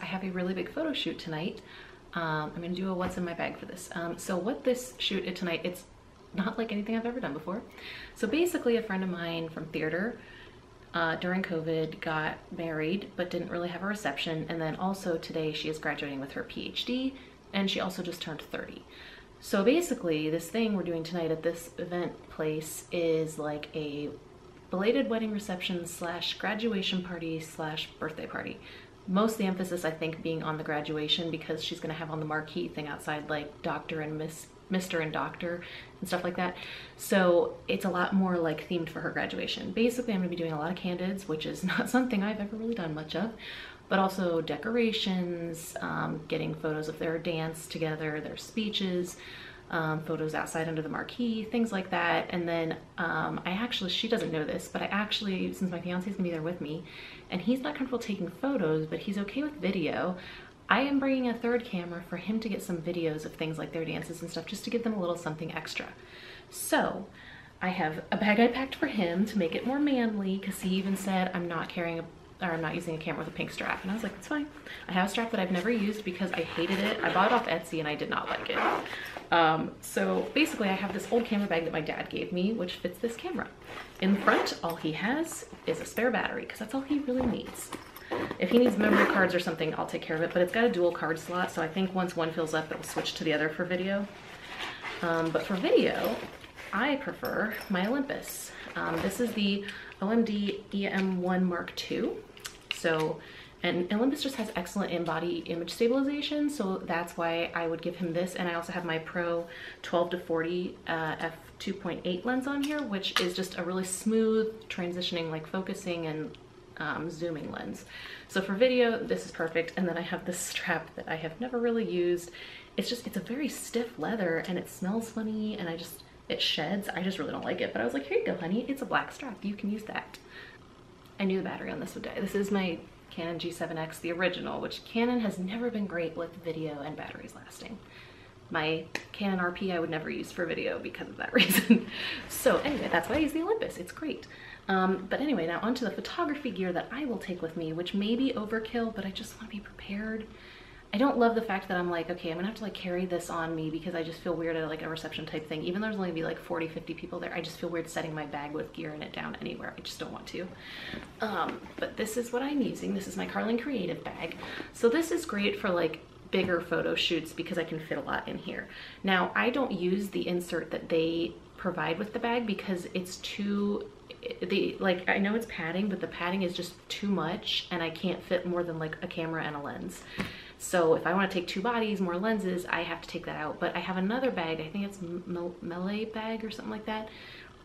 have a really big photo shoot tonight. I'm gonna do a what's in my bag for this. So what this shoot is tonight, it's not like anything I've ever done before. So basically a friend of mine from theater during COVID got married but didn't really have a reception, and then also today she is graduating with her PhD, and she also just turned 30. So basically this thing we're doing tonight at this event place is like a belated wedding reception slash graduation party slash birthday party. Most of the emphasis I think being on the graduation, because she's gonna have on the marquee thing outside like Dr. and Mr. and Dr. and stuff like that. So it's a lot more like themed for her graduation. Basically I'm gonna be doing a lot of candids, which is not something I've ever really done much of, but also decorations, getting photos of their dance together, their speeches, photos outside under the marquee, things like that. And then she doesn't know this, but I actually, since my fiance is gonna be there with me and he's not comfortable taking photos, but he's okay with video, I am bringing a third camera for him to get some videos of things like their dances and stuff, just to give them a little something extra. So I have a bag I packed for him to make it more manly, because he even said I'm not using a camera with a pink strap, and I was like, that's fine. I have a strap that I've never used because I hated it. I bought it off Etsy and I did not like it. So basically I have this old camera bag that my dad gave me, which fits this camera. In the front, all he has is a spare battery, because that's all he really needs. If he needs memory cards or something, I'll take care of it, but it's got a dual card slot, so I think once one fills up, it'll switch to the other for video. But for video, I prefer my Olympus. This is the OMD EM1 Mark II. So, and Olympus just has excellent in-body image stabilization, so that's why I would give him this. And I also have my Pro 12-40 f2.8 lens on here, which is just a really smooth transitioning, like focusing and zooming lens. So for video, this is perfect. And then I have this strap that I have never really used. It's a very stiff leather and it smells funny, and it sheds. I just really don't like it, but I was like, here you go, honey. It's a black strap. You can use that. I knew the battery on this would die. This is my Canon G7X, the original, which Canon has never been great with video and batteries lasting. My Canon RP I would never use for video because of that reason. So anyway, that's why I use the Olympus. It's great. But anyway, now onto the photography gear that I will take with me, which may be overkill, but I just want to be prepared. I don't love the fact that I'm like, okay, I'm gonna have to like carry this on me because I just feel weird at like a reception type thing. Even though there's only be like 40, 50 people there, I just feel weird setting my bag with gear in it down anywhere. I just don't want to. But this is what I'm using. This is my Carling Creative bag. So this is great for like bigger photo shoots because I can fit a lot in here. Now, I don't use the insert that they provide with the bag because it's too, I know it's padding, but the padding is just too much and I can't fit more than like a camera and a lens. So if I want to take two bodies, more lenses, I have to take that out. But I have another bag, I think it's Melee bag or something like that.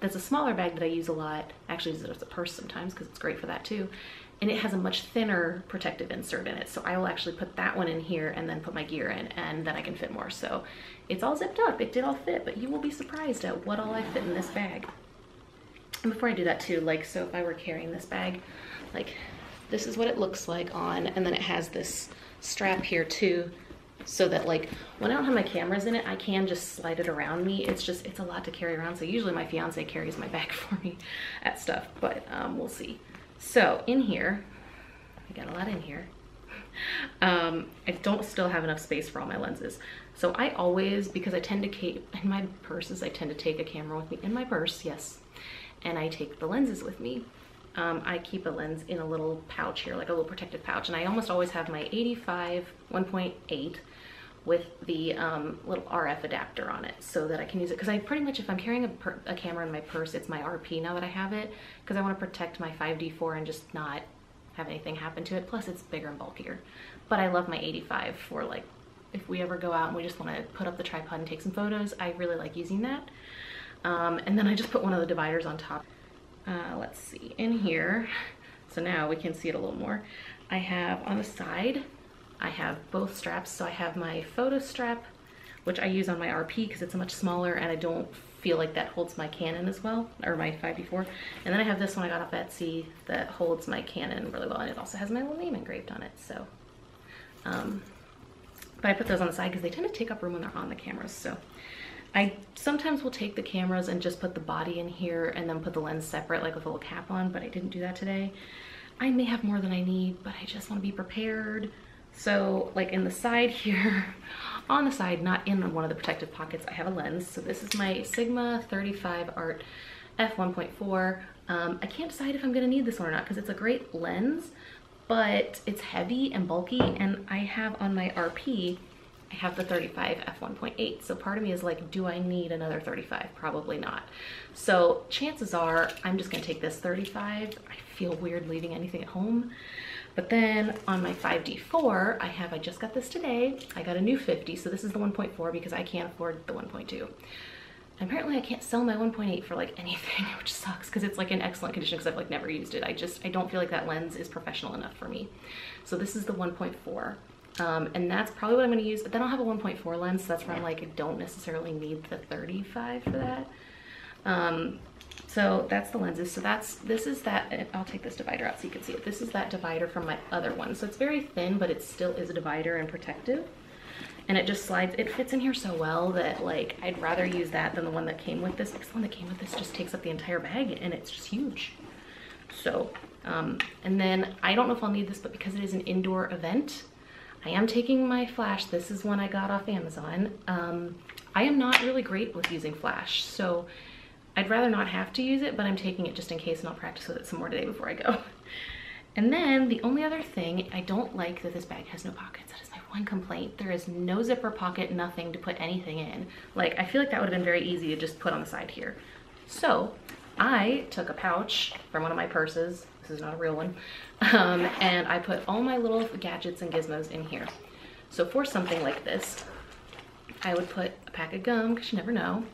That's a smaller bag that I use a lot. Actually, it's a purse sometimes because it's great for that too. And it has a much thinner protective insert in it. So I will actually put that one in here and then put my gear in, and then I can fit more. So it's all zipped up. It did all fit, but you will be surprised at what all I fit in this bag. And before I do that too, like, so if I were carrying this bag, like this is what it looks like on, and then it has this strap here too, so that like when I don't have my cameras in it, I can just slide it around me. It's a lot to carry around. So usually my fiance carries my bag for me at stuff, but we'll see. So in here, I got a lot in here. I don't still have enough space for all my lenses. So I always, because I tend to keep, in my purses, I tend to take a camera with me in my purse, yes. And I take the lenses with me. I keep a lens in a little pouch here, like a little protective pouch. And I almost always have my 85 1.8 with the little RF adapter on it so that I can use it. Because I pretty much, if I'm carrying a camera in my purse, it's my RP now that I have it, because I want to protect my 5D4 and just not have anything happen to it. Plus it's bigger and bulkier. But I love my 85 for like, if we ever go out and we just want to put up the tripod and take some photos, I really like using that. And then I just put one of the dividers on top. Let's see, in here, so now we can see it a little more. I have on the side, I have both straps. So I have my photo strap, which I use on my RP because it's much smaller and I don't feel like that holds my Canon as well, or my 5D4. And then I have this one I got off Etsy that holds my Canon really well, and it also has my little name engraved on it. So, but I put those on the side because they tend to take up room when they're on the cameras. So I sometimes will take the cameras and just put the body in here and then put the lens separate, like with a little cap on, but I didn't do that today. I may have more than I need, but I just want to be prepared. So like in the side here, on the side, not in one of the protective pockets, I have a lens. So this is my Sigma 35 Art f1.4. I can't decide if I'm gonna need this one or not because it's a great lens, but it's heavy and bulky, and I have on my RP, I have the 35 f1.8. So part of me is like, do I need another 35? Probably not. So chances are I'm just gonna take this 35. I feel weird leaving anything at home. But then on my 5D4, I just got this today. I got a new 50, so this is the 1.4 because I can't afford the 1.2. Apparently I can't sell my 1.8 for like anything, which sucks because it's like in excellent condition because I've like never used it. I don't feel like that lens is professional enough for me. So this is the 1.4. And that's probably what I'm gonna use, but then I'll have a 1.4 lens, so that's where I'm like, I don't necessarily need the 35 for that. So that's the lenses. So this is that, I'll take this divider out so you can see it. This is that divider from my other one. So it's very thin, but it still is a divider and protective. And it just slides, it fits in here so well that like, I'd rather use that than the one that came with this, because the one that came with this just takes up the entire bag and it's just huge. So, and then I don't know if I'll need this, but because it is an indoor event, I am taking my flash. This is one I got off Amazon. I am not really great with using flash, so I'd rather not have to use it, but I'm taking it just in case, and I'll practice with it some more today before I go. And then the only other thing, I don't like that this bag has no pockets. That is my one complaint. There is no zipper pocket, nothing to put anything in. Like, I feel like that would have been very easy to just put on the side here. So I took a pouch from one of my purses. This is not a real one. And I put all my little gadgets and gizmos in here. So for something like this, I would put a pack of gum, because you never know.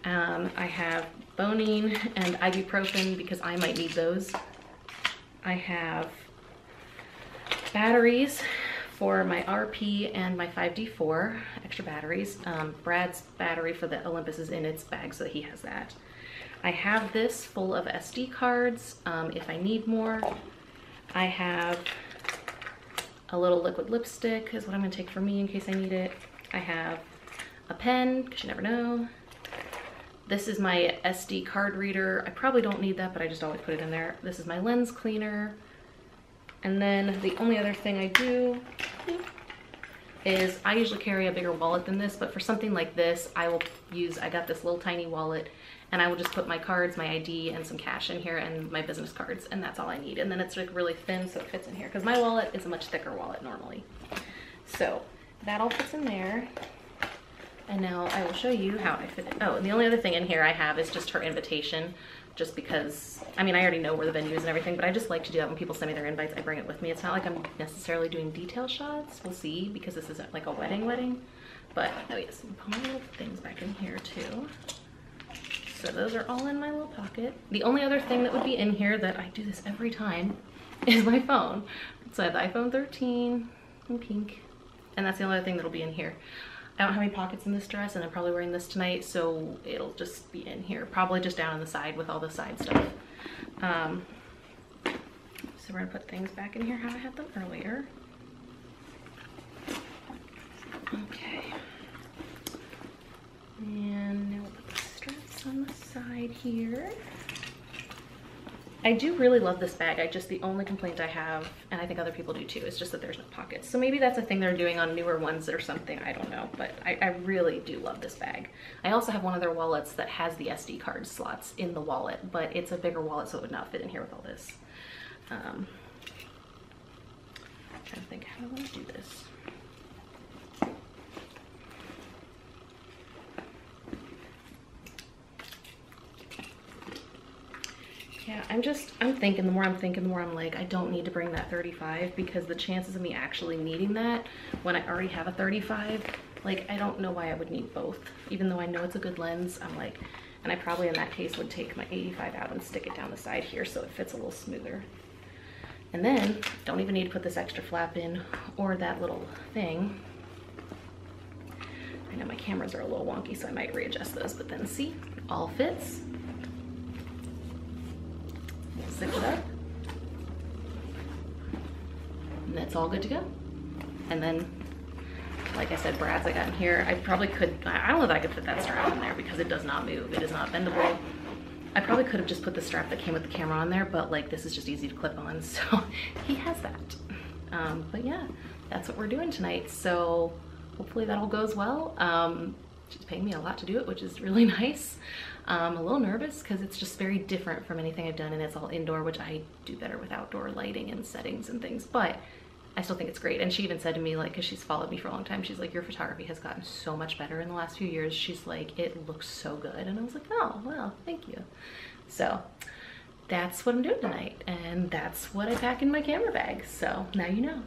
I have Bonine and ibuprofen because I might need those. I have batteries for my RP and my 5D4, extra batteries. Brad's battery for the Olympus is in its bag, so he has that. I have this full of SD cards if I need more. I have a little liquid lipstick is what I'm gonna take for me in case I need it. I have a pen, because you never know. This is my SD card reader. I probably don't need that, but I just always put it in there. This is my lens cleaner. And then the only other thing I do is I usually carry a bigger wallet than this, but for something like this, I got this little tiny wallet, and I will just put my cards, my ID, and some cash in here, and my business cards, and that's all I need. And then it's like really thin, so it fits in here, because my wallet is a much thicker wallet normally. So that all fits in there. And now I will show you how I fit it. Oh, and the only other thing in here I have is just her invitation, just because, I mean, I already know where the venue is and everything, but I just like to do that when people send me their invites, I bring it with me. It's not like I'm necessarily doing detail shots. We'll see, because this isn't like a wedding, but oh yes, put my little things back in here too. So those are all in my little pocket. The only other thing that would be in here that I do this every time is my phone. So I have the iPhone 13 in pink, and that's the only other thing that'll be in here. I don't have any pockets in this dress, and I'm probably wearing this tonight, so it'll just be in here. Probably just down on the side with all the side stuff. So we're gonna put things back in here how I had them earlier. Okay. And now we'll put the straps on the side here. I do really love this bag. The only complaint I have, and I think other people do too, is just that there's no pockets. So maybe that's a thing they're doing on newer ones or something, I don't know, but I really do love this bag. I also have one of their wallets that has the SD card slots in the wallet, but it's a bigger wallet, so it would not fit in here with all this. I'm trying to think how I want to do this. Yeah, I'm thinking, the more I'm thinking, the more I'm like, I don't need to bring that 35, because the chances of me actually needing that when I already have a 35, like, I don't know why I would need both. Even though I know it's a good lens, I'm like, and I probably in that case would take my 85 out and stick it down the side here so it fits a little smoother. And then, don't even need to put this extra flap in or that little thing. I know my cameras are a little wonky, so I might readjust those, but then see, all fits. Zip it up, and that's all good to go. And then, like I said, Brad's I got in here. I probably could, I don't know if I could fit that strap in there because it does not move. It is not bendable. I probably could have just put the strap that came with the camera on there, but like this is just easy to clip on, so he has that. But yeah, that's what we're doing tonight. So hopefully that all goes well. She's paying me a lot to do it, which is really nice. I'm a little nervous because it's just very different from anything I've done, and it's all indoor, which I do better with outdoor lighting and settings and things, but I still think it's great. And she even said to me, like, because she's followed me for a long time, she's like, your photography has gotten so much better in the last few years. She's like, it looks so good. And I was like, oh, well, thank you. So that's what I'm doing tonight, and that's what I pack in my camera bag. So now you know.